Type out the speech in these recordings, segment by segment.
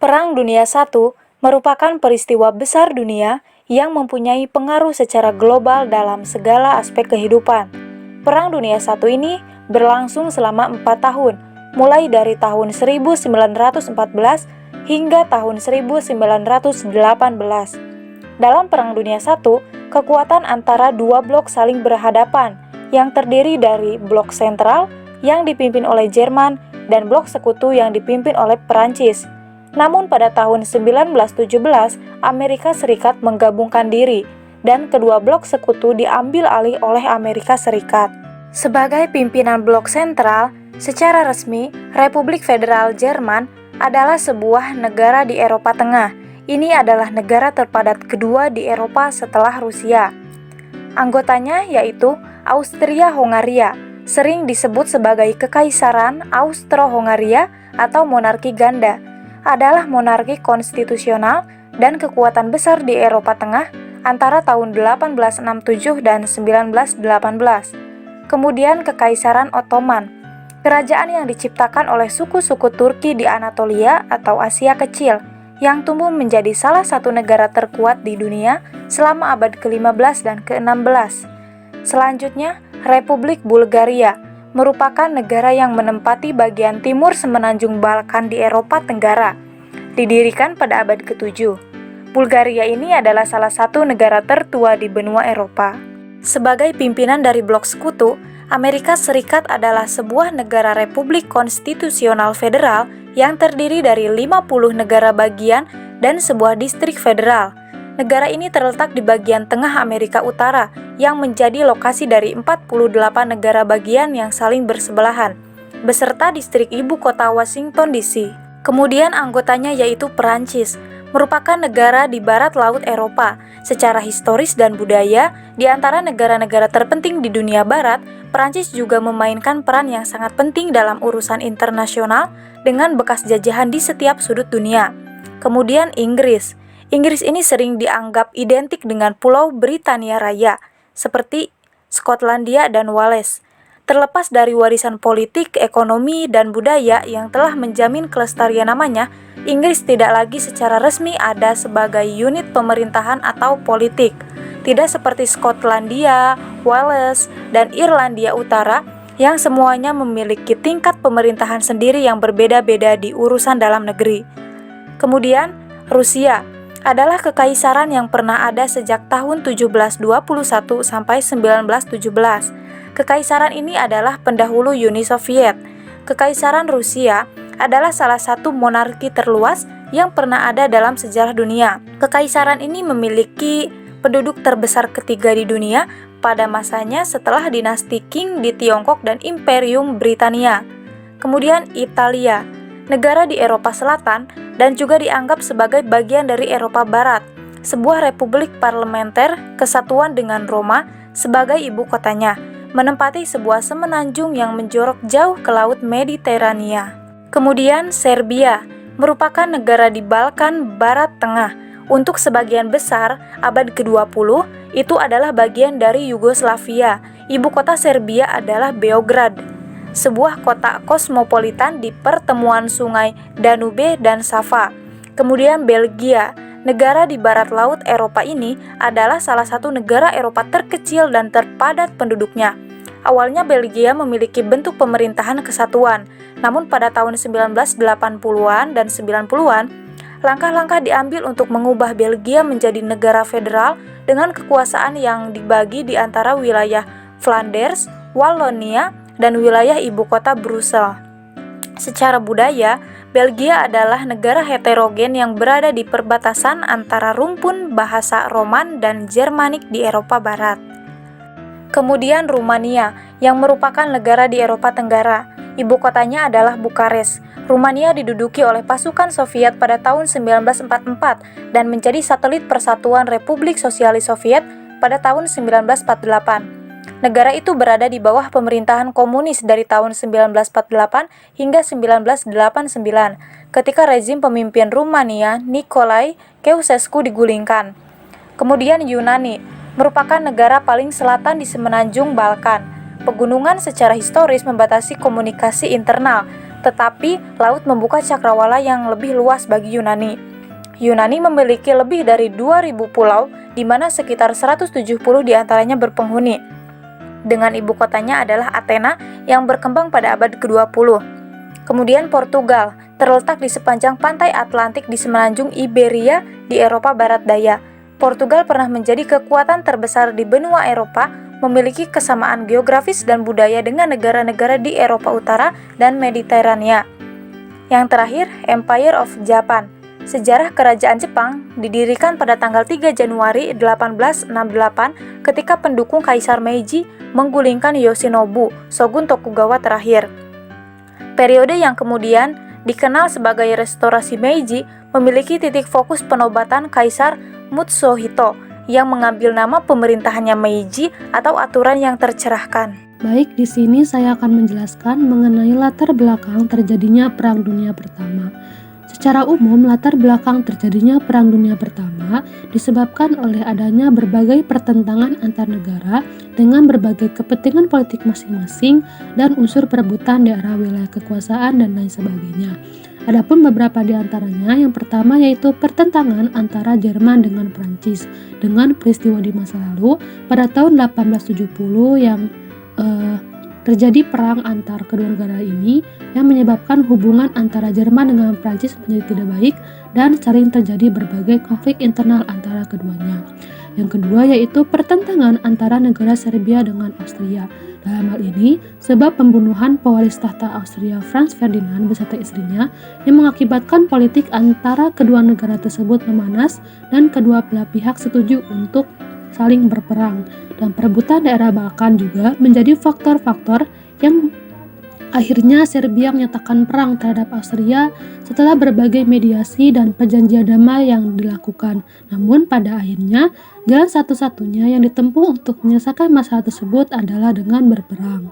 Perang Dunia I merupakan peristiwa besar dunia yang mempunyai pengaruh secara global dalam segala aspek kehidupan. Perang Dunia I ini berlangsung selama 4 tahun, mulai dari tahun 1914 hingga tahun 1918. Dalam Perang Dunia I, kekuatan antara dua blok saling berhadapan, yang terdiri dari blok sentral yang dipimpin oleh Jerman dan blok sekutu yang dipimpin oleh Perancis. Namun pada tahun 1917, Amerika Serikat menggabungkan diri dan kedua blok sekutu diambil alih oleh Amerika Serikat. Sebagai pimpinan blok sentral, secara resmi, Republik Federal Jerman adalah sebuah negara di Eropa Tengah. Ini adalah negara terpadat kedua di Eropa setelah Rusia. Anggotanya yaitu Austria-Hongaria, sering disebut sebagai Kekaisaran Austro-Hongaria atau monarki ganda, adalah monarki konstitusional dan kekuatan besar di Eropa Tengah antara tahun 1867 dan 1918. Kemudian Kekaisaran Ottoman, kerajaan yang diciptakan oleh suku-suku Turki di Anatolia atau Asia Kecil, yang tumbuh menjadi salah satu negara terkuat di dunia selama abad ke-15 dan ke-16. Selanjutnya, Republik Bulgaria merupakan negara yang menempati bagian timur semenanjung Balkan di Eropa Tenggara. Didirikan pada abad ke-7. Bulgaria ini adalah salah satu negara tertua di benua Eropa. Sebagai pimpinan dari blok sekutu, Amerika Serikat adalah sebuah negara republik konstitusional federal yang terdiri dari 50 negara bagian dan sebuah distrik federal. Negara ini terletak di bagian tengah Amerika Utara yang menjadi lokasi dari 48 negara bagian yang saling bersebelahan, beserta distrik ibu kota Washington DC. Kemudian anggotanya yaitu Perancis, merupakan negara di barat laut Eropa. Secara historis dan budaya, di antara negara-negara terpenting di dunia barat, Perancis juga memainkan peran yang sangat penting dalam urusan internasional dengan bekas jajahan di setiap sudut dunia. Kemudian Inggris. Inggris ini sering dianggap identik dengan Pulau Britania Raya, seperti Skotlandia dan Wales. Terlepas dari warisan politik, ekonomi, dan budaya yang telah menjamin kelestarian namanya, Inggris tidak lagi secara resmi ada sebagai unit pemerintahan atau politik. Tidak seperti Skotlandia, Wales, dan Irlandia Utara yang semuanya memiliki tingkat pemerintahan sendiri yang berbeda-beda di urusan dalam negeri. Kemudian, Rusia adalah kekaisaran yang pernah ada sejak tahun 1721 sampai 1917. Kekaisaran ini adalah pendahulu Uni Soviet. Kekaisaran Rusia adalah salah satu monarki terluas yang pernah ada dalam sejarah dunia. Kekaisaran ini memiliki penduduk terbesar ketiga di dunia pada masanya setelah dinasti Qing di Tiongkok dan Imperium Britania. Kemudian Italia, negara di Eropa Selatan dan juga dianggap sebagai bagian dari Eropa Barat, sebuah republik parlementer kesatuan dengan Roma sebagai ibu kotanya, menempati sebuah semenanjung yang menjorok jauh ke Laut Mediterania. Kemudian Serbia, merupakan negara di Balkan Barat Tengah. Untuk sebagian besar, abad ke-20 itu adalah bagian dari Yugoslavia. Ibu kota Serbia adalah Beograd, sebuah kota kosmopolitan di pertemuan sungai Danube dan Sava. Kemudian Belgia, negara di barat laut Eropa ini adalah salah satu negara Eropa terkecil dan terpadat penduduknya. Awalnya Belgia memiliki bentuk pemerintahan kesatuan, namun pada tahun 1980-an dan 90-an, langkah-langkah diambil untuk mengubah Belgia menjadi negara federal dengan kekuasaan yang dibagi di antara wilayah Flanders, Wallonia, dan wilayah ibu kota Brussels. Secara budaya, Belgia adalah negara heterogen yang berada di perbatasan antara rumpun bahasa Roman dan Jermanik di Eropa Barat. Kemudian Rumania, yang merupakan negara di Eropa Tenggara. Ibu kotanya adalah Bukares. Rumania diduduki oleh pasukan Soviet pada tahun 1944 dan menjadi satelit Persatuan Republik Sosialis Soviet pada tahun 1948. Negara itu berada di bawah pemerintahan komunis dari tahun 1948 hingga 1989, ketika rezim pemimpin Rumania Nicolae Ceausescu digulingkan. Kemudian Yunani merupakan negara paling selatan di semenanjung Balkan. Pegunungan secara historis membatasi komunikasi internal, tetapi laut membuka cakrawala yang lebih luas bagi Yunani. Yunani memiliki lebih dari 2.000 pulau, di mana sekitar 170 diantaranya berpenghuni. Dengan ibu kotanya adalah Athena yang berkembang pada abad ke-20. Kemudian Portugal, terletak di sepanjang pantai Atlantik di semenanjung Iberia di Eropa Barat Daya. Portugal pernah menjadi kekuatan terbesar di benua Eropa, memiliki kesamaan geografis dan budaya dengan negara-negara di Eropa Utara dan Mediterania. Yang terakhir, Empire of Japan. Sejarah kerajaan Jepang didirikan pada tanggal 3 Januari 1868 ketika pendukung Kaisar Meiji menggulingkan Yoshinobu, shogun Tokugawa terakhir. Periode yang kemudian dikenal sebagai Restorasi Meiji memiliki titik fokus penobatan Kaisar Mutsuhito yang mengambil nama pemerintahannya Meiji atau aturan yang tercerahkan. Baik, di sini saya akan menjelaskan mengenai latar belakang terjadinya Perang Dunia Pertama. Secara umum, latar belakang terjadinya Perang Dunia Pertama disebabkan oleh adanya berbagai pertentangan antar negara dengan berbagai kepentingan politik masing-masing dan unsur perebutan daerah wilayah kekuasaan dan lain sebagainya. Adapun beberapa di antaranya, yang pertama yaitu pertentangan antara Jerman dengan Prancis dengan peristiwa di masa lalu pada tahun 1870 yang terjadi perang antar kedua negara ini yang menyebabkan hubungan antara Jerman dengan Prancis menjadi tidak baik dan sering terjadi berbagai konflik internal antara keduanya. Yang kedua yaitu pertentangan antara negara Serbia dengan Austria. Dalam hal ini, sebab pembunuhan pewaris tahta Austria Franz Ferdinand beserta istrinya yang mengakibatkan politik antara kedua negara tersebut memanas dan kedua belah pihak setuju untuk saling berperang. Dan perebutan daerah Balkan juga menjadi faktor-faktor yang akhirnya Serbia menyatakan perang terhadap Austria setelah berbagai mediasi dan perjanjian damai yang dilakukan. Namun pada akhirnya jalan satu-satunya yang ditempuh untuk menyelesaikan masalah tersebut adalah dengan berperang.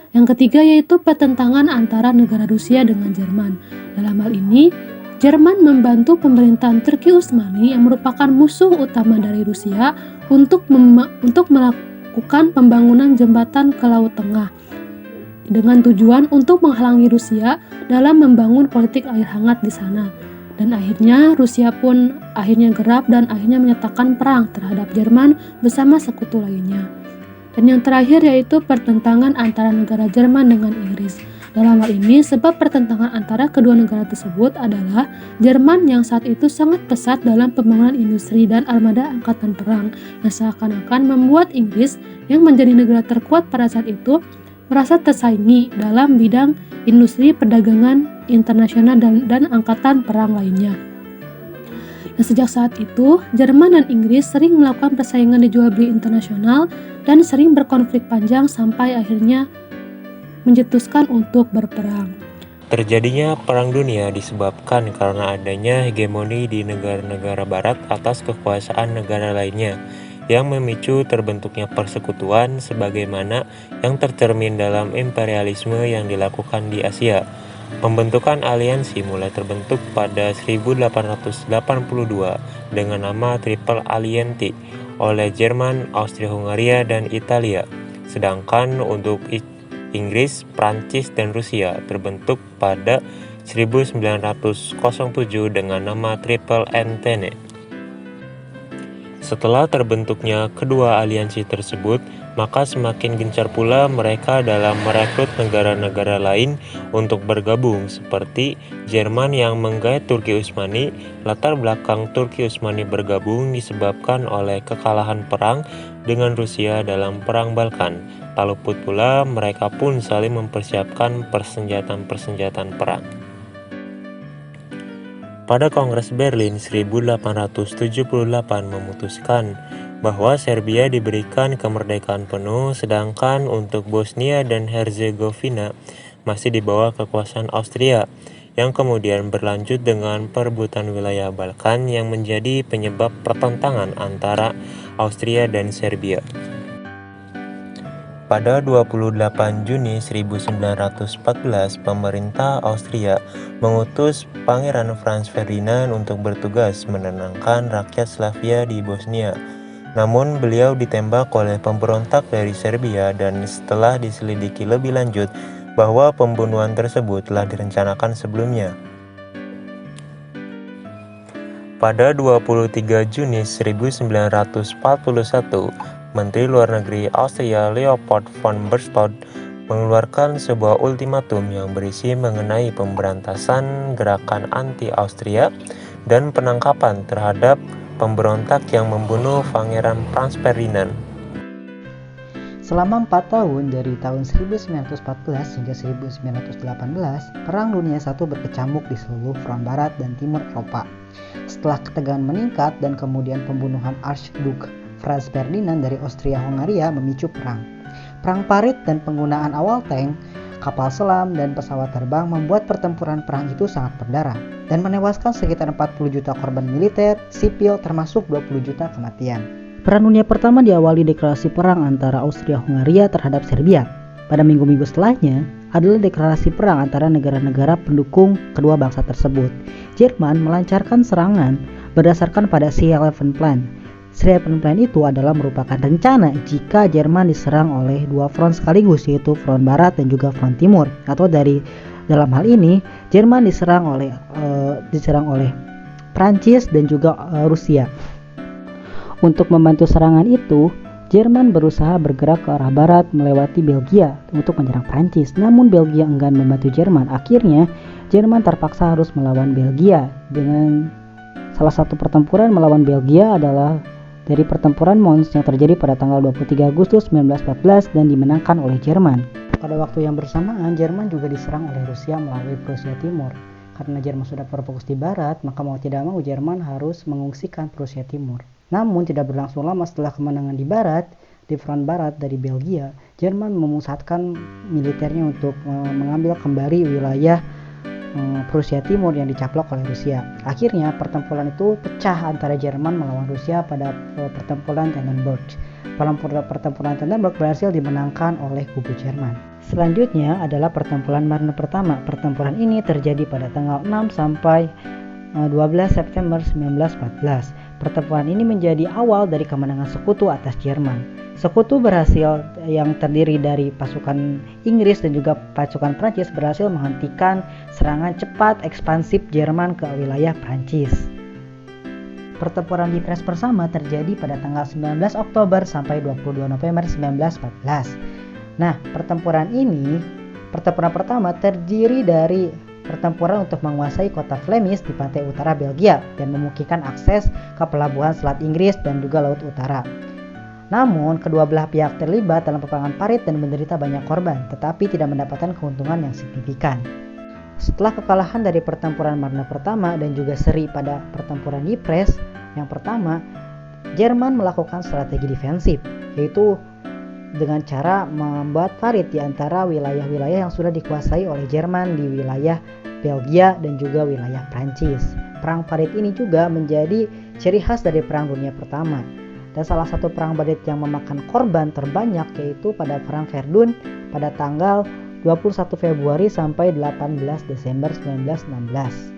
Yang ketiga yaitu pertentangan antara negara Rusia dengan Jerman. Dalam hal ini, Jerman membantu pemerintahan Turki Utsmani yang merupakan musuh utama dari Rusia untuk melakukan pembangunan jembatan ke Laut Tengah dengan tujuan untuk menghalangi Rusia dalam membangun politik air hangat di sana. Dan akhirnya Rusia pun akhirnya gerap dan akhirnya menyatakan perang terhadap Jerman bersama sekutu lainnya. Dan yang terakhir yaitu pertentangan antara negara Jerman dengan Inggris. Dalam hal ini, sebab pertentangan antara kedua negara tersebut adalah Jerman yang saat itu sangat pesat dalam pembangunan industri dan armada angkatan perang yang seakan-akan membuat Inggris yang menjadi negara terkuat pada saat itu merasa tersaingi dalam bidang industri perdagangan internasional dan angkatan perang lainnya. Dan sejak saat itu, Jerman dan Inggris sering melakukan persaingan di jual beli internasional dan sering berkonflik panjang sampai akhirnya mencetuskan untuk berperang. Terjadinya Perang Dunia disebabkan karena adanya hegemoni di negara-negara barat atas kekuasaan negara lainnya yang memicu terbentuknya persekutuan sebagaimana yang tercermin dalam imperialisme yang dilakukan di Asia. Pembentukan aliansi mulai terbentuk pada 1882 dengan nama Triple Alliance oleh Jerman, Austria-Hungaria, dan Italia. Sedangkan untuk Inggris, Prancis, dan Rusia terbentuk pada 1907 dengan nama Triple Entente. Setelah terbentuknya kedua aliansi tersebut, maka semakin gencar pula mereka dalam merekrut negara-negara lain untuk bergabung, seperti Jerman yang menggait Turki Utsmani. Latar belakang Turki Utsmani bergabung disebabkan oleh kekalahan perang dengan Rusia dalam Perang Balkan. Tak luput pula mereka pun saling mempersiapkan persenjataan perang. Pada Kongres Berlin 1878 memutuskan bahwa Serbia diberikan kemerdekaan penuh, sedangkan untuk Bosnia dan Herzegovina masih di bawah kekuasaan Austria, yang kemudian berlanjut dengan perebutan wilayah Balkan yang menjadi penyebab pertentangan antara Austria dan Serbia. Pada 28 Juni 1914, pemerintah Austria mengutus Pangeran Franz Ferdinand untuk bertugas menenangkan rakyat Slavia di Bosnia. Namun beliau ditembak oleh pemberontak dari Serbia dan setelah diselidiki lebih lanjut bahwa pembunuhan tersebut telah direncanakan sebelumnya. Pada 23 Juni 1941, Menteri Luar Negeri Austria Leopold von Berchtold mengeluarkan sebuah ultimatum yang berisi mengenai pemberantasan gerakan anti-Austria dan penangkapan terhadap pemberontak yang membunuh Pangeran Franz Ferdinand. Selama 4 tahun dari tahun 1914 hingga 1918, Perang Dunia I berkecamuk di seluruh front barat dan timur Eropa. Setelah ketegangan meningkat dan kemudian pembunuhan Archduke Franz Ferdinand dari Austria-Hongaria memicu perang. Perang parit dan penggunaan awal tank, kapal selam, dan pesawat terbang membuat pertempuran perang itu sangat berdarah dan menewaskan sekitar 40 juta korban militer, sipil, termasuk 20 juta kematian. Perang Dunia Pertama diawali deklarasi perang antara Austria-Hongaria terhadap Serbia. Pada minggu-minggu setelahnya adalah deklarasi perang antara negara-negara pendukung kedua bangsa tersebut. Jerman melancarkan serangan berdasarkan pada C-11 Plan. C-11 Plan itu adalah merupakan rencana jika Jerman diserang oleh dua front sekaligus, yaitu front barat dan juga front timur. Atau dalam hal ini Jerman diserang oleh Prancis dan juga Rusia. Untuk membantu serangan itu, Jerman berusaha bergerak ke arah barat melewati Belgia untuk menyerang Prancis. Namun Belgia enggan membantu Jerman. Akhirnya Jerman terpaksa harus melawan Belgia. Dengan salah satu pertempuran melawan Belgia adalah dari pertempuran Mons yang terjadi pada tanggal 23 Agustus 1914 dan dimenangkan oleh Jerman. Pada waktu yang bersamaan, Jerman juga diserang oleh Rusia melalui Prusia Timur. Karena Jerman sudah berfokus di barat, maka mau tidak mau Jerman harus mengungsikan Prusia Timur. Namun tidak berlangsung lama setelah kemenangan di barat, di front barat dari Belgia, Jerman memusatkan militernya untuk mengambil kembali wilayah Prusia Timur yang dicaplok oleh Rusia. Akhirnya pertempuran itu pecah antara Jerman melawan Rusia pada pertempuran Tannenberg. Pertempuran Tannenberg berhasil dimenangkan oleh kubu Jerman. Selanjutnya adalah pertempuran Marne Pertama. Pertempuran ini terjadi pada tanggal 6 sampai 12 September 1914. Pertempuran ini menjadi awal dari kemenangan Sekutu atas Jerman. Sekutu berhasil yang terdiri dari pasukan Inggris dan juga pasukan Prancis berhasil menghentikan serangan cepat ekspansif Jerman ke wilayah Prancis. Pertempuran Ypres Bersama terjadi pada tanggal 19 Oktober sampai 22 November 1914. Nah, pertempuran pertama terdiri dari pertempuran untuk menguasai kota Flemish di pantai utara Belgia dan memungkinkan akses ke pelabuhan Selat Inggris dan juga Laut Utara. Namun, kedua belah pihak terlibat dalam peperangan parit dan menderita banyak korban, tetapi tidak mendapatkan keuntungan yang signifikan. Setelah kekalahan dari pertempuran Marne Pertama dan juga seri pada pertempuran Ypres yang pertama, Jerman melakukan strategi defensif, yaitu dengan cara membuat parit di antara wilayah-wilayah yang sudah dikuasai oleh Jerman di wilayah Belgia dan juga wilayah Prancis. Perang parit ini juga menjadi ciri khas dari Perang Dunia Pertama. Dan salah satu perang parit yang memakan korban terbanyak yaitu pada Perang Verdun pada tanggal 21 Februari sampai 18 Desember 1916.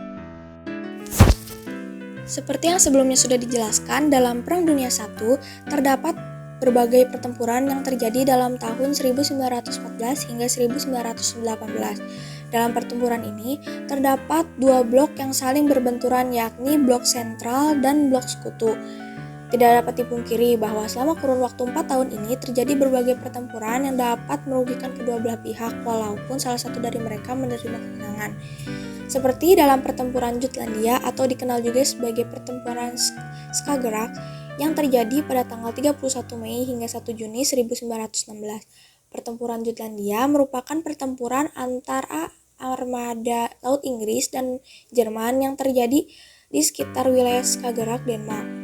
Seperti yang sebelumnya sudah dijelaskan, dalam Perang Dunia I terdapat berbagai pertempuran yang terjadi dalam tahun 1914 hingga 1918. Dalam pertempuran ini, terdapat dua blok yang saling berbenturan, yakni blok sentral dan blok sekutu. Tidak dapat dipungkiri bahwa selama kurun waktu 4 tahun ini terjadi berbagai pertempuran yang dapat merugikan kedua belah pihak, walaupun salah satu dari mereka menerima kemenangan. Seperti dalam pertempuran Jutlandia atau dikenal juga sebagai pertempuran Skagerrak yang terjadi pada tanggal 31 Mei hingga 1 Juni 1916. Pertempuran Jutlandia merupakan pertempuran antara armada Laut Inggris dan Jerman yang terjadi di sekitar wilayah Skagerrak, Denmark.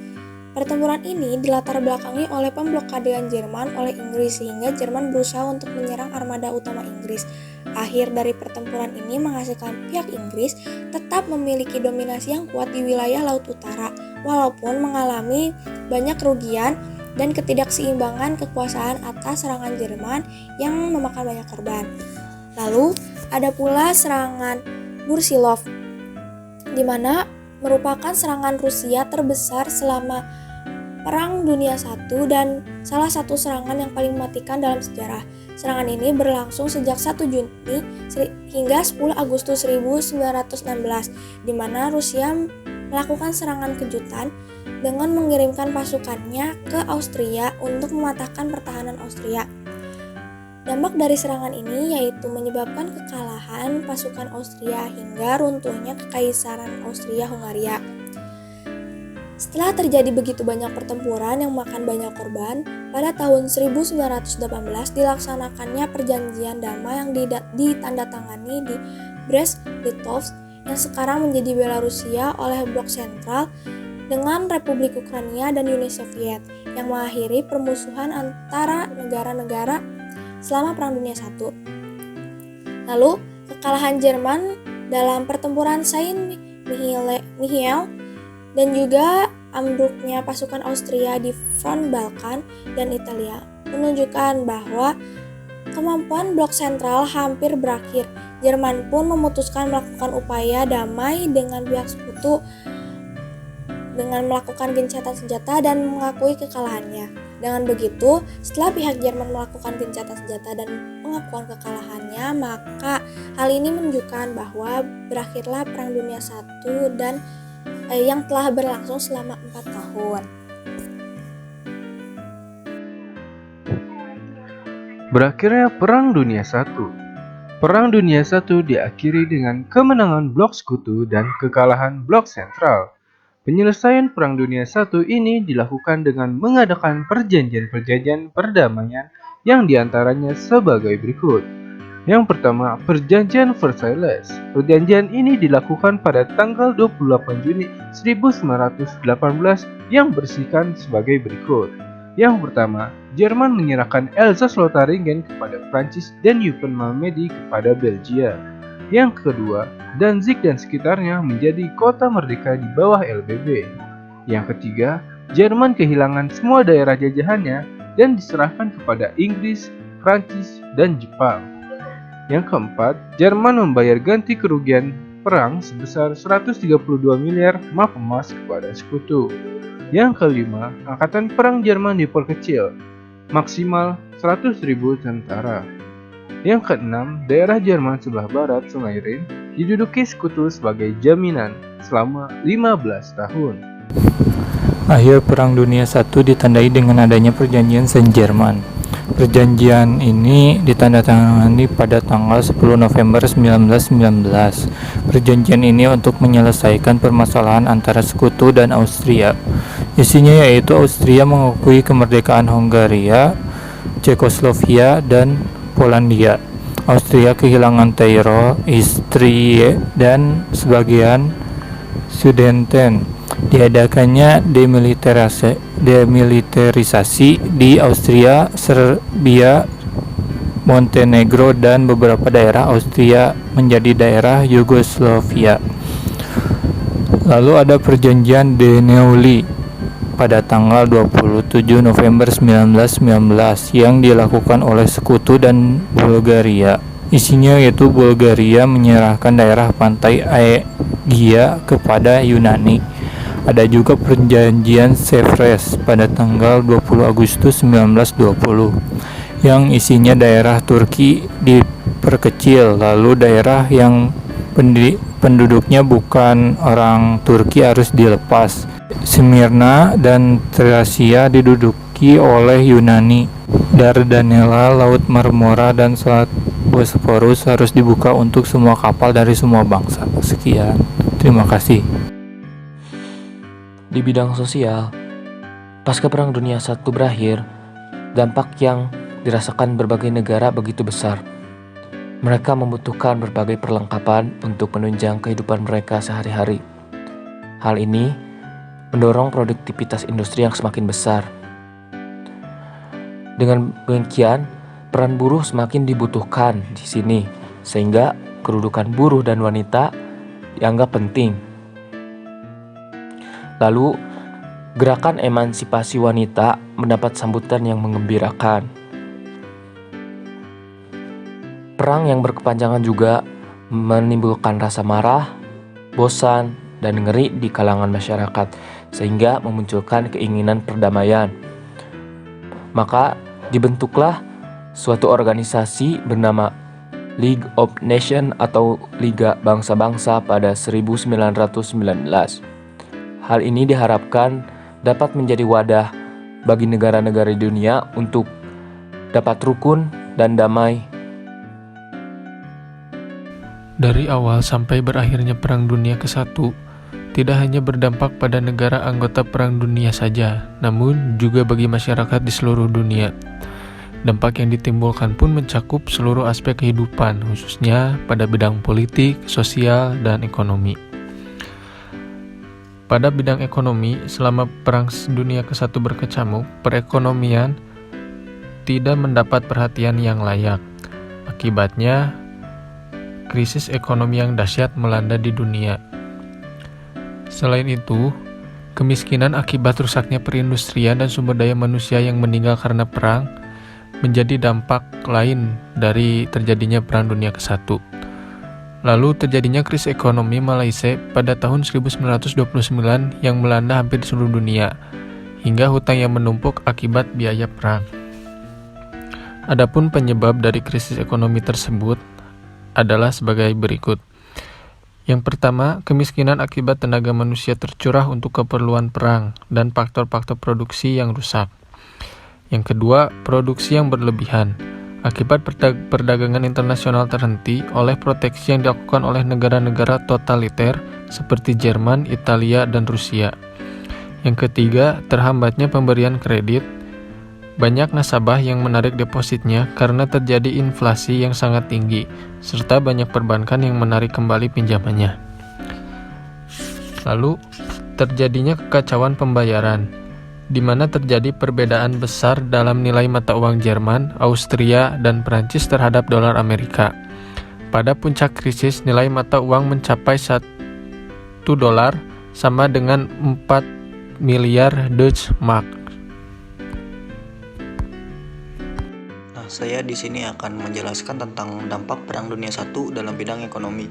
Pertempuran ini dilatar belakangi oleh pemblokadean Jerman oleh Inggris sehingga Jerman berusaha untuk menyerang armada utama Inggris. Akhir dari pertempuran ini menghasilkan pihak Inggris tetap memiliki dominasi yang kuat di wilayah Laut Utara, walaupun mengalami banyak kerugian dan ketidakseimbangan kekuasaan atas serangan Jerman yang memakan banyak korban. Lalu, ada pula serangan Brusilov, di mana merupakan serangan Rusia terbesar selama Perang Dunia I dan salah satu serangan yang paling mematikan dalam sejarah. Serangan ini berlangsung sejak 1 Juni hingga 10 Agustus 1916, di mana Rusia melakukan serangan kejutan dengan mengirimkan pasukannya ke Austria untuk mematahkan pertahanan Austria. Dampak dari serangan ini yaitu menyebabkan kekalahan pasukan Austria hingga runtuhnya Kekaisaran Austria-Hungaria. Setelah terjadi begitu banyak pertempuran yang memakan banyak korban, pada tahun 1918 dilaksanakannya perjanjian damai yang ditandatangani di Brest-Litovsk yang sekarang menjadi Belarusia oleh Blok Sentral dengan Republik Ukraina dan Uni Soviet yang mengakhiri permusuhan antara negara-negara selama Perang Dunia I. Lalu, kekalahan Jerman dalam pertempuran Saint-Mihiel dan juga ambruknya pasukan Austria di front Balkan dan Italia menunjukkan bahwa kemampuan Blok Sentral hampir berakhir. Jerman pun memutuskan melakukan upaya damai dengan pihak sekutu dengan melakukan gencatan senjata dan mengakui kekalahannya. Dengan begitu, setelah pihak Jerman melakukan gencatan senjata dan pengakuan kekalahannya, maka hal ini menunjukkan bahwa berakhirlah Perang Dunia I dan yang telah berlangsung selama 4 tahun. Berakhirnya Perang Dunia I. Perang Dunia I diakhiri dengan kemenangan Blok Sekutu dan kekalahan Blok Sentral. Penyelesaian Perang Dunia I ini dilakukan dengan mengadakan perjanjian-perjanjian perdamaian yang diantaranya sebagai berikut. Yang pertama, Perjanjian Versailles. Perjanjian ini dilakukan pada tanggal 28 Juni 1918 yang berisikan sebagai berikut. Yang pertama, Jerman menyerahkan Elsass-Lothringen kepada Prancis dan Eupen-Malmedy kepada Belgia. Yang kedua, Danzig dan sekitarnya menjadi kota merdeka di bawah LBB. Yang ketiga, Jerman kehilangan semua daerah jajahannya dan diserahkan kepada Inggris, Prancis, dan Jepang. Yang keempat, Jerman membayar ganti kerugian perang sebesar 132 miliar mark emas kepada sekutu. Yang kelima, angkatan perang Jerman diperkecil, maksimal 100.000 tentara. Yang keenam, daerah Jerman sebelah barat Sungai Rhine diduduki sekutu sebagai jaminan selama 15 tahun. Akhir Perang Dunia I ditandai dengan adanya Perjanjian Saint-Germain. Perjanjian ini ditandatangani pada tanggal 10 November 1919. Perjanjian ini untuk menyelesaikan permasalahan antara sekutu dan Austria. Isinya yaitu Austria mengakui kemerdekaan Hongaria, Cekoslovakia, dan Polandia. Austria kehilangan Tyrol, Istria, dan sebagian Sudeten. Diadakannya demilitarisasi di Austria, Serbia, Montenegro, dan beberapa daerah Austria menjadi daerah Yugoslavia. Lalu ada Perjanjian De Neuilly pada tanggal 27 November 1919 yang dilakukan oleh Sekutu dan Bulgaria. Isinya yaitu Bulgaria menyerahkan daerah pantai Aegia kepada Yunani. Ada juga Perjanjian Sevres pada tanggal 20 Agustus 1920 yang isinya daerah Turki diperkecil, lalu daerah yang penduduknya bukan orang Turki harus dilepas. Smyrna dan Thracia diduduki oleh Yunani. Dardanella, Laut Marmora, dan Selat Bosporus harus dibuka untuk semua kapal dari semua bangsa. Sekian, terima kasih. Di bidang sosial, pasca Perang Dunia I berakhir, dampak yang dirasakan berbagai negara begitu besar. Mereka membutuhkan berbagai perlengkapan untuk menunjang kehidupan mereka sehari-hari. Hal ini mendorong produktivitas industri yang semakin besar. Dengan demikian, peran buruh semakin dibutuhkan di sini, sehingga kedudukan buruh dan wanita dianggap penting. Lalu, gerakan emansipasi wanita mendapat sambutan yang menggembirakan. Perang yang berkepanjangan juga menimbulkan rasa marah, bosan, dan ngeri di kalangan masyarakat, sehingga memunculkan keinginan perdamaian. Maka dibentuklah suatu organisasi bernama League of Nations atau Liga Bangsa-Bangsa pada 1919. Hal ini diharapkan dapat menjadi wadah bagi negara-negara di dunia untuk dapat rukun dan damai. Dari awal sampai berakhirnya Perang Dunia ke-1, tidak hanya berdampak pada negara anggota Perang Dunia saja, namun juga bagi masyarakat di seluruh dunia. Dampak yang ditimbulkan pun mencakup seluruh aspek kehidupan, khususnya pada bidang politik, sosial, dan ekonomi. Pada bidang ekonomi, selama Perang Dunia ke-1 berkecamuk, perekonomian tidak mendapat perhatian yang layak. Akibatnya, krisis ekonomi yang dahsyat melanda di dunia. Selain itu, kemiskinan akibat rusaknya perindustrian dan sumber daya manusia yang meninggal karena perang menjadi dampak lain dari terjadinya Perang Dunia ke-1. Lalu terjadinya krisis ekonomi Malaysia pada tahun 1929 yang melanda hampir di seluruh dunia, hingga hutang yang menumpuk akibat biaya perang. Adapun penyebab dari krisis ekonomi tersebut adalah sebagai berikut. Yang pertama, kemiskinan akibat tenaga manusia tercurah untuk keperluan perang dan faktor-faktor produksi yang rusak. Yang kedua, produksi yang berlebihan. Akibat perdagangan internasional terhenti oleh proteksi yang dilakukan oleh negara-negara totaliter seperti Jerman, Italia, dan Rusia. Yang ketiga, terhambatnya pemberian kredit. Banyak nasabah yang menarik depositnya karena terjadi inflasi yang sangat tinggi, serta banyak perbankan yang menarik kembali pinjamannya. Lalu, terjadinya kekacauan pembayaran, di mana terjadi perbedaan besar dalam nilai mata uang Jerman, Austria, dan Prancis terhadap dolar Amerika. Pada puncak krisis, nilai mata uang mencapai $1 sama dengan 4 miliar Deutsche Mark. Saya di sini akan menjelaskan tentang dampak Perang Dunia I dalam bidang ekonomi.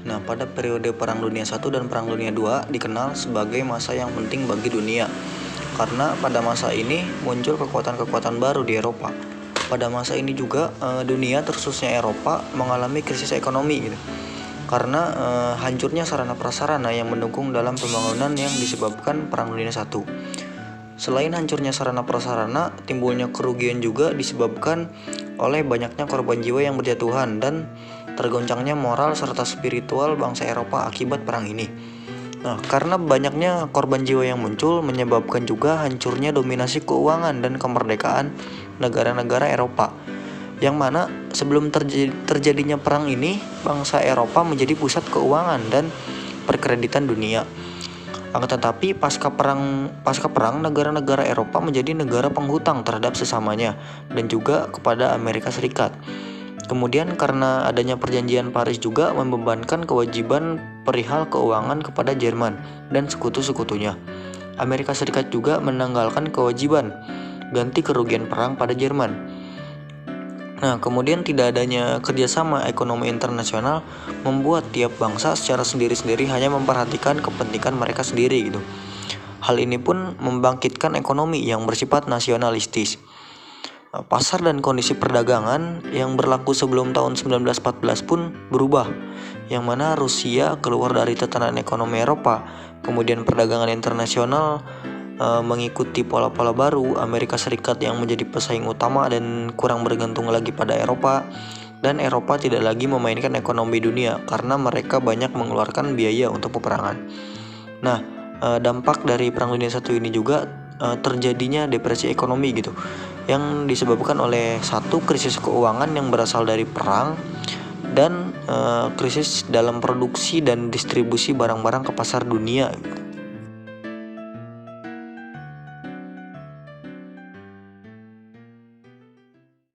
Nah, pada periode Perang Dunia I dan Perang Dunia II dikenal sebagai masa yang penting bagi dunia, karena pada masa ini muncul kekuatan-kekuatan baru di Eropa. Pada masa ini juga dunia, terkhususnya Eropa, mengalami krisis ekonomi gitu. Karena hancurnya sarana prasarana yang mendukung dalam pembangunan yang disebabkan Perang Dunia I. Selain hancurnya sarana prasarana, timbulnya kerugian juga disebabkan oleh banyaknya korban jiwa yang berjatuhan dan tergoncangnya moral serta spiritual bangsa Eropa akibat perang ini. Nah, karena banyaknya korban jiwa yang muncul menyebabkan juga hancurnya dominasi keuangan dan kemerdekaan negara-negara Eropa. Yang mana sebelum terjadinya perang ini, bangsa Eropa menjadi pusat keuangan dan perkreditan dunia. Akan tetapi pasca perang negara-negara Eropa menjadi negara penghutang terhadap sesamanya dan juga kepada Amerika Serikat. Kemudian karena adanya perjanjian Paris juga membebankan kewajiban perihal keuangan kepada Jerman dan sekutu-sekutunya. Amerika Serikat juga menanggalkan kewajiban ganti kerugian perang pada Jerman. Nah, kemudian tidak adanya kerjasama ekonomi internasional membuat tiap bangsa secara sendiri-sendiri hanya memperhatikan kepentingan mereka sendiri gitu. Hal ini pun membangkitkan ekonomi yang bersifat nasionalistis. Pasar dan kondisi perdagangan yang berlaku sebelum tahun 1914 pun berubah, yang mana Rusia keluar dari tatanan ekonomi Eropa, kemudian perdagangan internasional mengikuti pola-pola baru, Amerika Serikat yang menjadi pesaing utama dan kurang bergantung lagi pada Eropa, dan Eropa tidak lagi memainkan ekonomi dunia karena mereka banyak mengeluarkan biaya untuk peperangan. Nah, dampak dari Perang Dunia I ini juga terjadinya depresi ekonomi gitu, yang disebabkan oleh satu, krisis keuangan yang berasal dari perang, dan krisis dalam produksi dan distribusi barang-barang ke pasar dunia.